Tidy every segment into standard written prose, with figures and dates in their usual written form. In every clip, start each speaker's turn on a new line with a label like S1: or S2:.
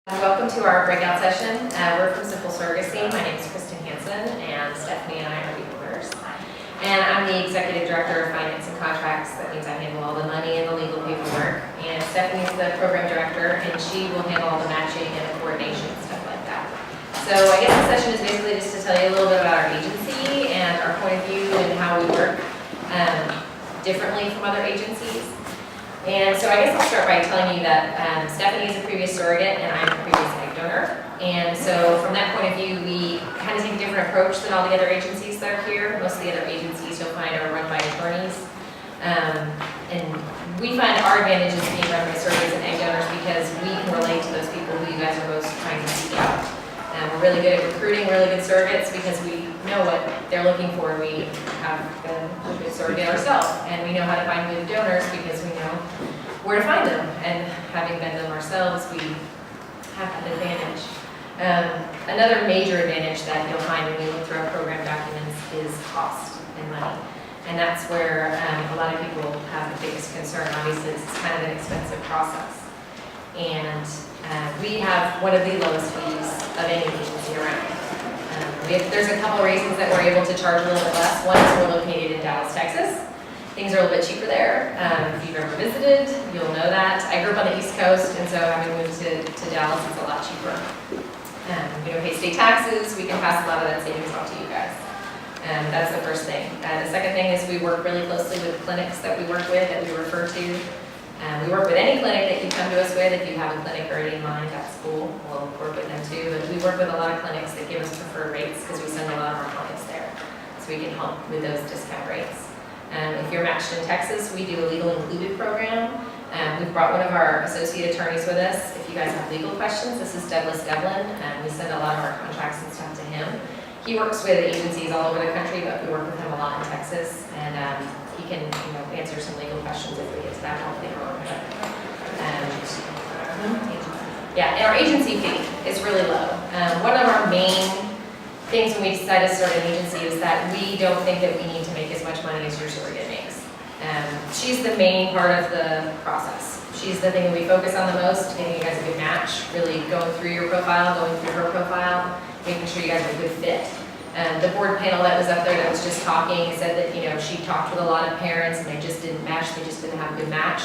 S1: Welcome to our breakout session. We're from Simple Surrogacy. My name is Kristen Hanson, and Stephanie and I are the owners. And I'm the Executive Director of Finance and Contracts. That means I handle all the money and the legal paperwork. And Stephanie's the Program Director, and she will handle all the matching and the coordination and stuff like that. So I guess the session is basically just to tell you a little bit about our agency and our point of view and how we work differently from other agencies. And so I guess I'll start by telling you that Stephanie is a previous surrogate and I'm a previous egg donor. And so from that point of view, we kind of take a different approach than all the other agencies that are here. Most of the other agencies you'll find are run by attorneys. And we find our advantages being run by surrogates and egg donors because we can relate to those people who you guys are most trying to seek out. We're really good at recruiting really good surrogates because we know what they're looking for. We have been a good surrogate ourselves, and we know how to find good donors because we know where to find them. And having been them ourselves, we have that advantage. Another major advantage that you'll find when you look through our program documents is cost and money. And that's where a lot of people have the biggest concern. Obviously, this is kind of an expensive process. And we have one of the lowest fees of any agency around. There's a couple reasons that we're able to charge a little bit less. One is we're located in Dallas, Texas. Things are a little bit cheaper there. If you've ever visited, you'll know that. I grew up on the East Coast, and so having moved to Dallas, it's a lot cheaper. We don't pay state taxes. We can pass a lot of that savings on to you guys. That's the first thing. The second thing is we work really closely with clinics that we work with, that we refer to. We work with any clinic that you come to us with. If you have a clinic already in mind, that's cool. We'll work with them too. But we work with a lot of clinics that give us preferred rates because we send a lot of our clients there. So we can help with those discount rates. If you're matched in Texas, we do a legal included program. We've brought one of our associate attorneys with us. If you guys have legal questions, this is Douglas Devlin. We send a lot of our contracts and stuff to him. He works with agencies all over the country, but we work with him a lot in Texas. And he can answer some legal questions if we get to that point later on. And our agency fee is really low. One of our main things when we decide to start an agency is that we don't think that we need to make as much money as your surrogate makes. She's the main part of the process. She's the thing that we focus on the most, getting you guys a good match, really going through your profile, going through her profile, making sure you guys are a good fit. The board panel that was up there that was just talking said that she talked with a lot of parents and they just didn't match, they just didn't have a good match.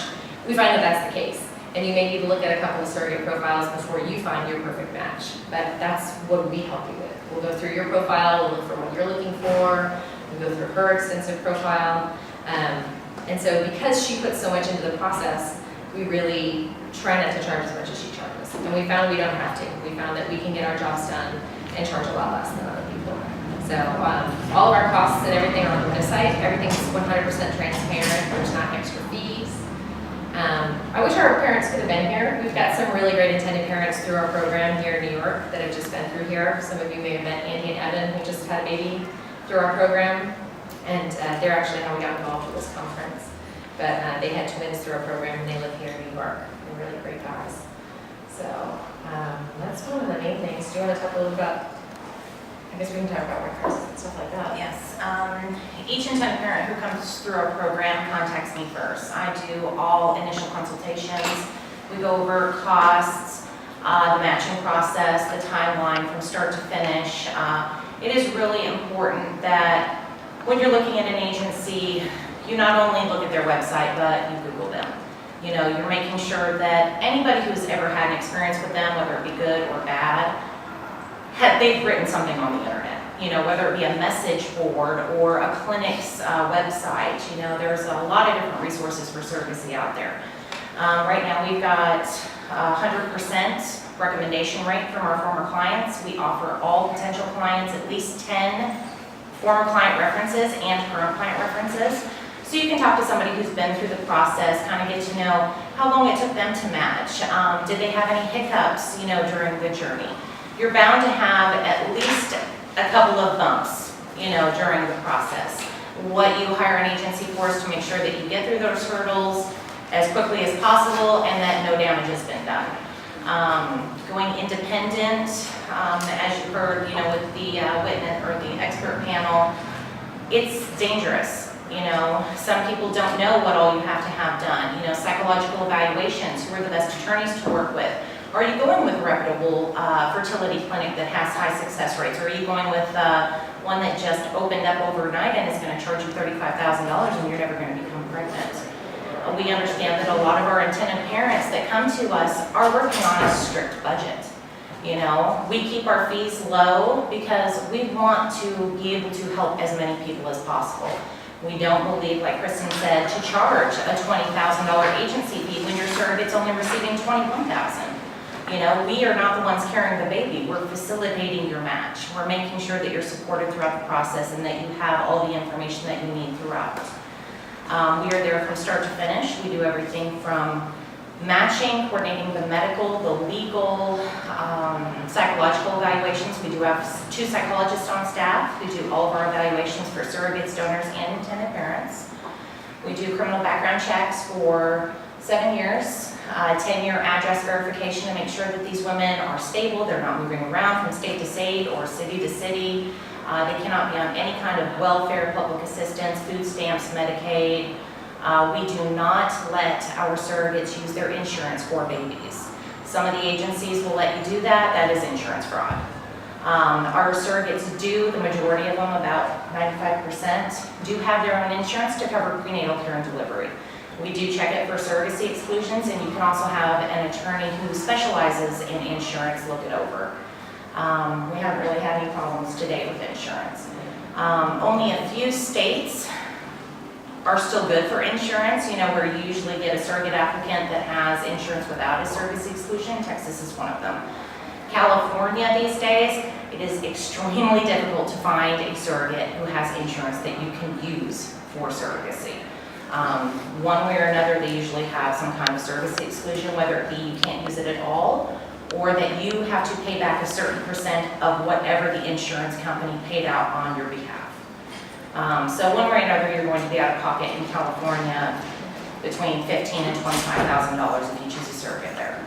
S1: We find that that's the case. And you may need to look at a couple of surrogate profiles before you find your perfect match. But that's what we help you with. We'll go through your profile, we'll look for what you're looking for, we'll go through her extensive profile. And so because she puts so much into the process, we really try not to charge as much as she charges. And we found we don't have to. We found that we can get our jobs done and charge a lot less than other people. So all of our costs and everything are on the website. Everything's 100% transparent. There's not extra fees. I wish our parents could have been here. We've got some really great intended parents through our program here in New York that have just been through here. Some of you may have met Andy and Evan, who just had a baby through our program. And they're actually how we got involved with this conference. But they had twins through our program and they live here in New York. They're really great guys. So that's one of the main things. Do you want to talk a little about, I guess we can talk about references and stuff like that.
S2: Yes. Each intended parent who comes through our program contacts me first. I do all initial consultations. We go over costs, the matching process, the timeline from start to finish. It is really important that when you're looking at an agency, you not only look at their website, but you Google them. You're making sure that anybody who's ever had an experience with them, whether it be good or bad, they've written something on the internet. Whether it be a message board or a clinic's website. There's a lot of different resources for surrogacy out there. Right now we've got 100% recommendation rate from our former clients. We offer all potential clients at least 10 former client references and current client references. So you can talk to somebody who's been through the process, kind of get to know how long it took them to match. Did they have any hiccups, during the journey? You're bound to have at least a couple of bumps, during the process. What you hire an agency for is to make sure that you get through those hurdles as quickly as possible and that no damage has been done. Going independent, as you heard, with the witness or the expert panel, it's dangerous. Some people don't know what all you have to have done. Psychological evaluations, who are the best attorneys to work with, Are you going with a reputable fertility clinic that has high success rates? Or are you going with one that just opened up overnight and is going to charge you $35,000 and you're never going to become pregnant? We understand that a lot of our intended parents that come to us are working on a strict budget. You know, we keep our fees low because we want to be able to help as many people as possible. We don't believe, like Kristen said, to charge a $20,000 agency fee when your surrogate's only receiving $21,000. You know, we are not the ones carrying the baby. We're facilitating your match. We're making sure that you're supported throughout the process and that you have all the information that you need throughout. We are there from start to finish. We do everything from matching, coordinating the medical, the legal, psychological evaluations. We do have 2 psychologists on staff who do all of our evaluations for surrogates, donors, and intended parents. We do criminal background checks for 7 years, 10-year address verification to make sure that these women are stable, they're not moving around from state to state or city to city. They cannot be on any kind of welfare, public assistance, food stamps, Medicaid. We do not let our surrogates use their insurance for babies. Some of the agencies will let you do that. That is insurance fraud. Our surrogates do, the majority of them, about 95%, do have their own insurance to cover prenatal care and delivery. We do check it for surrogacy exclusions, and you can also have an attorney who specializes in insurance look it over. We haven't really had any problems to date with insurance. Only a few states are still good for insurance, you know, where you usually get a surrogate applicant that has insurance without a surrogacy exclusion. Texas is one of them. California these days, it is extremely difficult to find a surrogate who has insurance that you can use for surrogacy. One way or another, they usually have some kind of surrogacy exclusion, whether it be you can't use it at all, or that you have to pay back a certain percent of whatever the insurance company paid out on your behalf. So one way or another, you're going to be out of pocket in California between $15,000 and $25,000 if you choose a surrogate there.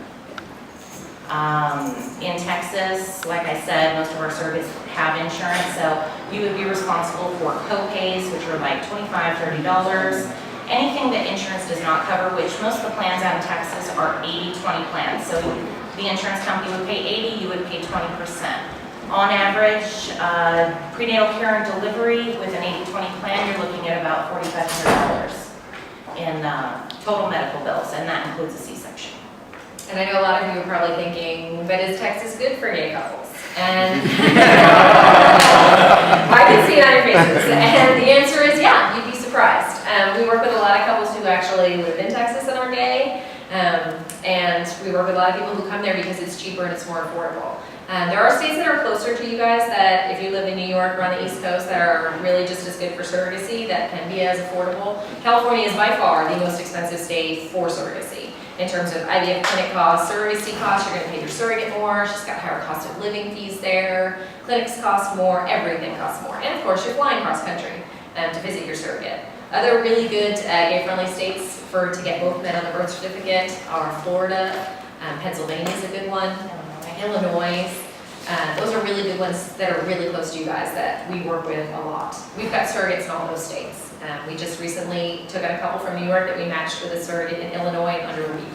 S2: In Texas, like I said, most of our surrogates have insurance, so you would be responsible for co-pays, which are like $25, $30. Anything that insurance does not cover, which most of the plans out in Texas are 80-20 plans. So the insurance company would pay 80, you would pay 20%. On average, prenatal care and delivery with an 80-20 plan, you're looking at about $4,500 in total medical bills, and that includes a C-section.
S1: And I know a lot of you are probably thinking, but is Texas good for gay couples? And I can see it on your faces. And the answer is yeah, you'd be surprised. We work with a lot of couples who actually live in Texas and are gay. And we work with a lot of people who come there because it's cheaper and it's more affordable. There are states that are closer to you guys that if you live in New York or on the East Coast that are really just as good for surrogacy, that can be as affordable. California is by far the most expensive state for surrogacy. In terms of IVF clinic costs, surrogacy costs, you're going to pay your surrogate more. She's got higher cost of living fees there. Clinics cost more. Everything costs more. And of course, you're flying cross country to visit your surrogate. Other really good gay-friendly states to get both men on the birth certificate are Florida, Pennsylvania is a good one, Illinois. Those are really good ones that are really close to you guys that we work with a lot. We've got surrogates in all those states. We just recently took on a couple from New York that we matched with a surrogate in Illinois in under a week.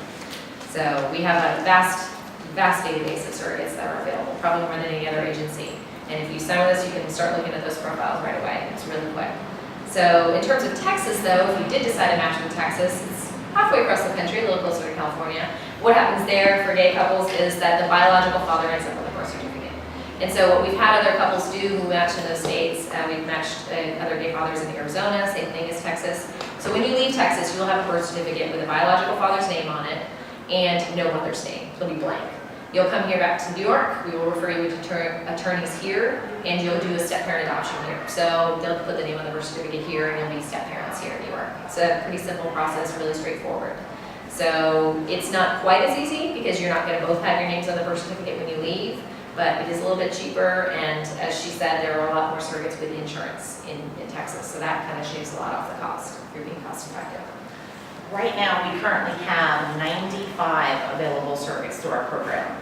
S1: So we have a vast database of surrogates that are available, probably more than any other agency. And if you sign with us, you can start looking at those profiles right away. It's really quick. So in terms of Texas, though, if you did decide to match with Texas, it's halfway across the country, a little closer to California. What happens there for gay couples is that the biological father ends up with a birth certificate. And so what we've had other couples do who match in those states, we've matched other gay fathers in Arizona, same thing as Texas. So when you leave Texas, you'll have a birth certificate with a biological father's name on it and no mother's name. It'll be blank. You'll come here back to New York, we will refer you to attorneys here, and you'll do a step-parent adoption here. So they'll put the name on the birth certificate here, and you'll be step-parents here in New York. It's a pretty simple process, really straightforward. So it's not quite as easy because you're not going to both have your names on the birth certificate when you leave, but it is a little bit cheaper, and as she said, there are a lot more surrogates with insurance in Texas, so that kind of shaves a lot off the cost if you're being cost-effective.
S2: Right now, we currently have 95 available surrogates through our program.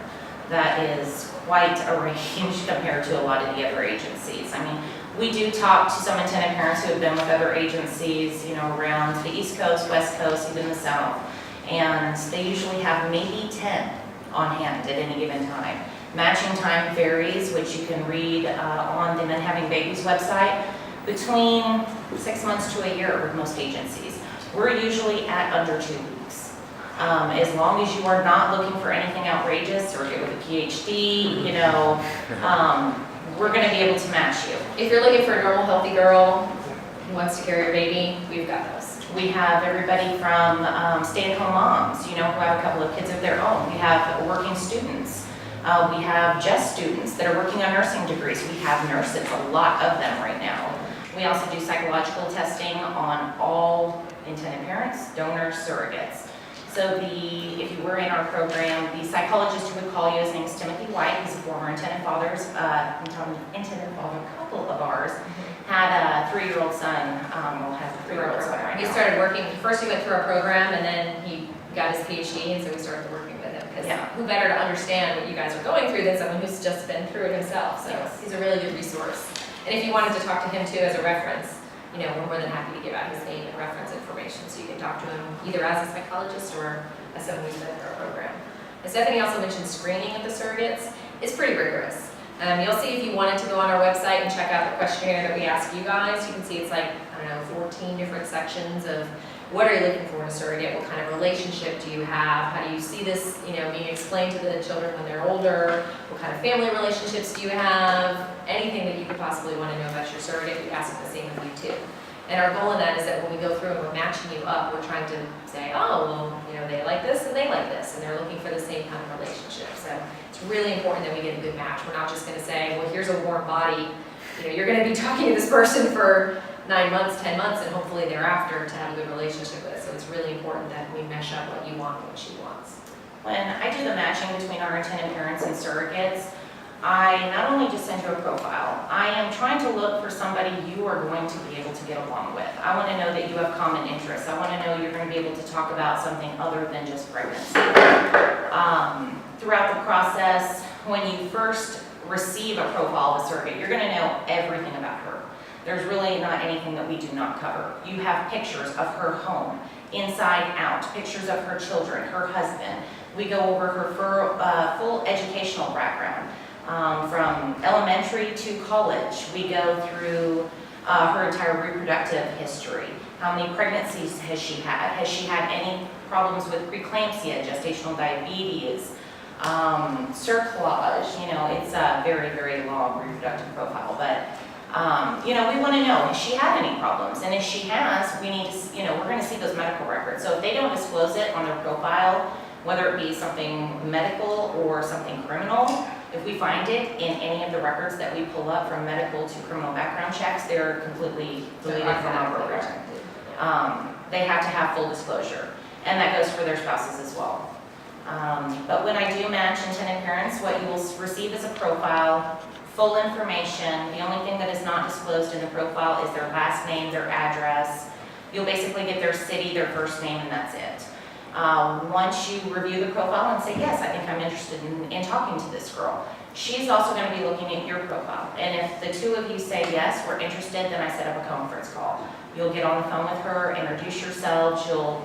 S2: That is quite a range compared to a lot of the other agencies. I mean, we do talk to some intended parents who have been with other agencies, you know, around the East Coast, West Coast, even the South, and they usually have maybe 10 on hand at any given time. Matching time varies, which you can read on the Men Having Babies website, between 6 months to a year with most agencies. We're usually at under 2 weeks. As long as you are not looking for anything outrageous or get with a PhD, we're going to be able to match you.
S1: If you're looking for a normal, healthy girl who wants to carry a baby, we've got those.
S2: We have everybody from stay-at-home moms, who have a couple of kids of their own. We have working students. We have just students that are working on nursing degrees. We have nurses, a lot of them right now. We also do psychological testing on all intended parents, donors, surrogates. So if you were in our program, the psychologist who would call you, his name is Timothy White. He's a former intended father couple of ours. Had a 3-year-old son, has a 3-year-old son right now.
S1: He started working, first he went through our program and then he got his PhD, and so we started working with him. Because who better to understand what you guys are going through than someone who's just been through it himself. So he's a really good resource. And if you wanted to talk to him too as a reference, we're more than happy to give out his name and reference information so you can talk to him either as a psychologist or as someone who's been through our program. And Stephanie also mentioned screening of the surrogates. It's pretty rigorous. You'll see if you wanted to go on our website and check out the questionnaire that we ask you guys, you can see it's like, 14 different sections of what are you looking for in a surrogate, what kind of relationship do you have, how do you see this, being explained to the children when they're older, what kind of family relationships do you have, anything that you could possibly want to know about your surrogate, we ask the same of you too. And our goal in that is that when we go through and we're matching you up, we're trying to say, they like this and they like this, and they're looking for the same kind of relationship. So it's really important that we get a good match. We're not just going to say, well, here's a warm body. You're going to be talking to this person for 9 months, 10 months, and hopefully thereafter to have a good relationship with. So it's really important that we mesh up what you want and what she wants.
S2: When I do the matching between our intended parents and surrogates, I not only just send you a profile, I am trying to look for somebody you are going to be able to get along with. I want to know that you have common interests. I want to know you're going to be able to talk about something other than just pregnancy. Throughout the process, when you first receive a profile of a surrogate, you're going to know everything about her. There's really not anything that we do not cover. You have pictures of her home, inside out, pictures of her children, her husband. We go over her full educational background. From elementary to college, we go through her entire reproductive history. How many pregnancies has she had? Has she had any problems with preeclampsia, gestational diabetes, cerclage? It's a very, very long reproductive profile, but we want to know, has she had any problems? And if she has, we need to, we're going to see those medical records. So if they don't disclose it on their profile, whether it be something medical or something criminal, if we find it in any of the records that we pull up from medical to criminal background checks, they're completely deleted from our program. They have to have full disclosure, and that goes for their spouses as well. But when I do match intended parents, what you will receive is a profile, full information. The only thing that is not disclosed in the profile is their last name, their address. You'll basically get their city, their first name, and that's it. Once you review the profile and say, yes, I think I'm interested in talking to this girl, she's also going to be looking at your profile. And if the two of you say, yes, we're interested, then I set up a conference call. You'll get on the phone with her, introduce yourselves, you'll,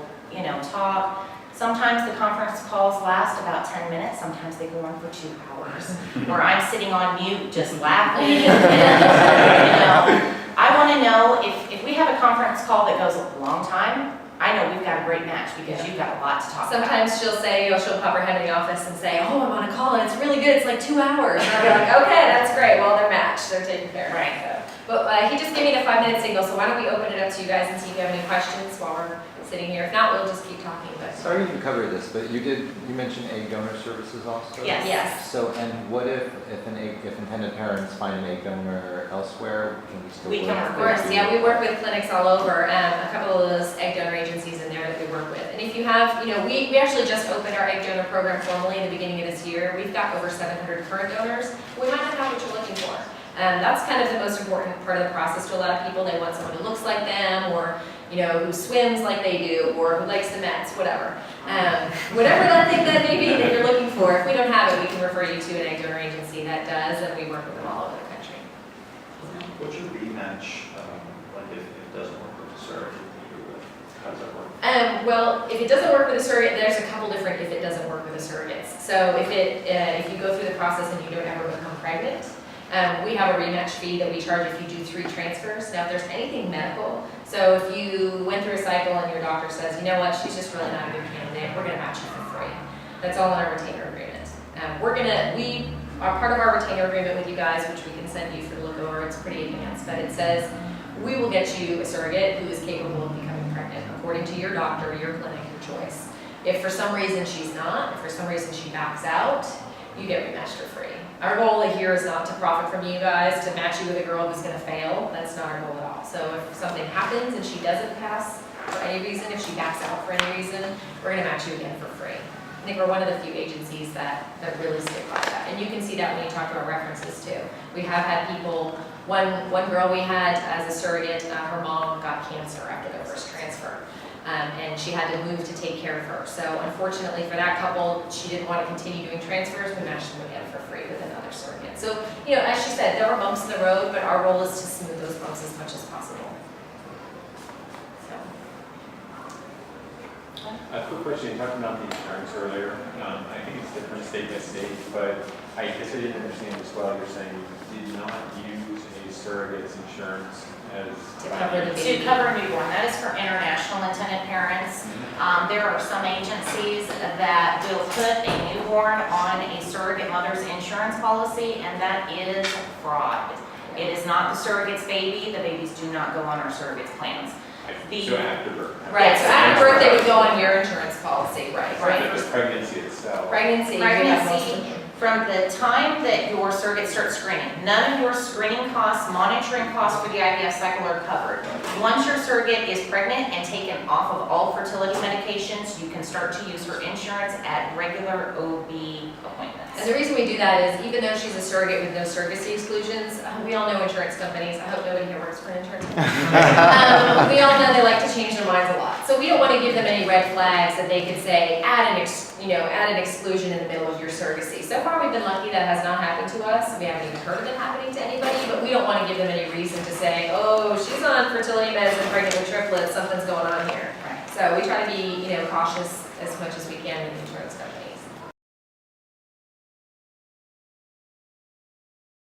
S2: talk. Sometimes the conference calls last about 10 minutes. Sometimes they go on for 2 hours. Where I'm sitting on mute just laughing. I want to know if we have a conference call that goes a long time, I know we've got a great match because you've got a lot to talk about.
S1: Sometimes she'll say, she'll pop her head in the office and say, I'm on a call and it's really good, it's like 2 hours. And I'll be like, okay, that's great, well, they're matched, they're taken care of.
S2: Right.
S1: So. But he just gave me the 5-minute signal, so why don't we open it up to you guys and see if you have any questions while we're sitting here. If not, we'll just keep talking. But
S3: sorry you covered this, but you mentioned egg donor services also?
S2: Yes.
S1: Yes.
S3: So, and what if intended parents find an egg donor elsewhere, can we still work?
S1: Of course, yeah, we work with clinics all over, a couple of those egg donor agencies in there that we work with. And if you have, we actually just opened our egg donor program formally in the beginning of this year. We've got over 700 current donors. We might not have what you're looking for. That's kind of the most important part of the process to a lot of people. They want someone who looks like them, or who swims like they do, or who likes the Mets, whatever. Whatever that thing that may be that you're looking for, if we don't have it, we can refer you to an egg donor agency that does, and we work with them all over the country.
S4: What's your rematch, like if it doesn't work with the surrogate? How does that work?
S1: Well, if it doesn't work with a surrogate, there's a couple different if it doesn't work with a surrogates. So if you go through the process and you don't ever become pregnant, we have a rematch fee that we charge if you do 3 transfers. Now, if there's anything medical, so if you went through a cycle and your doctor says, you know what, she's just really not a good candidate, we're gonna match you for free. That's all in our retainer agreement. We are part of our retainer agreement with you guys, which we can send you for the look over, it's pretty advanced, but it says, we will get you a surrogate who is capable of becoming pregnant, according to your doctor, your clinic, your choice. If for some reason she's not, if for some reason she backs out, you get rematched for free. Our goal here is not to profit from you guys, to match you with a girl who's gonna fail. That's not our goal at all. So if something happens and she doesn't pass for any reason, if she backs out for any reason, we're gonna match you again for free. I think we're one of the few agencies that really stick by that. And you can see that when you talk to our references too. We have had people, one girl we had as a surrogate, her mom got cancer after their first transfer. And she had to move to take care of her. So unfortunately for that couple, she didn't want to continue doing transfers. We matched them again for free with another surrogate. So, as she said, there are bumps in the road, but our goal is to smooth those bumps as much as possible. So.
S5: A quick question, you talked about the insurance earlier. I think it's different state by state, but I guess I didn't understand as well. You're saying you did not use a surrogate's insurance as
S1: To cover the
S2: To cover a newborn, that is for international intended parents. There are some agencies that will put a newborn on a surrogate mother's insurance policy, and that is fraud. It is not the surrogate's baby. The babies do not go on our surrogate's plans.
S5: So after birth.
S1: Right, so after birth, they would go on your insurance policy, right?
S5: But the pregnancy itself.
S1: Pregnancy, you have most of
S2: Pregnancy,
S1: them.
S2: from the time that your surrogate starts screening, none of your screening costs, monitoring costs for the IVF cycle are covered. Once your surrogate is pregnant and taken off of all fertility medications, you can start to use her insurance at regular OB appointments.
S1: And the reason we do that is even though she's a surrogate with no surrogacy exclusions, we all know insurance companies, I hope nobody here works for an insurance company. We all know they like to change their minds a lot. So we don't want to give them any red flags that they could say, add an exclusion in the middle of your surrogacy. So far we've been lucky that has not happened to us. We haven't even heard of it happening to anybody, but we don't want to give them any reason to say, oh, she's on fertility meds and pregnant with triplets, something's going on here.
S2: Right.
S1: So we try to be, cautious as much as we can with insurance companies.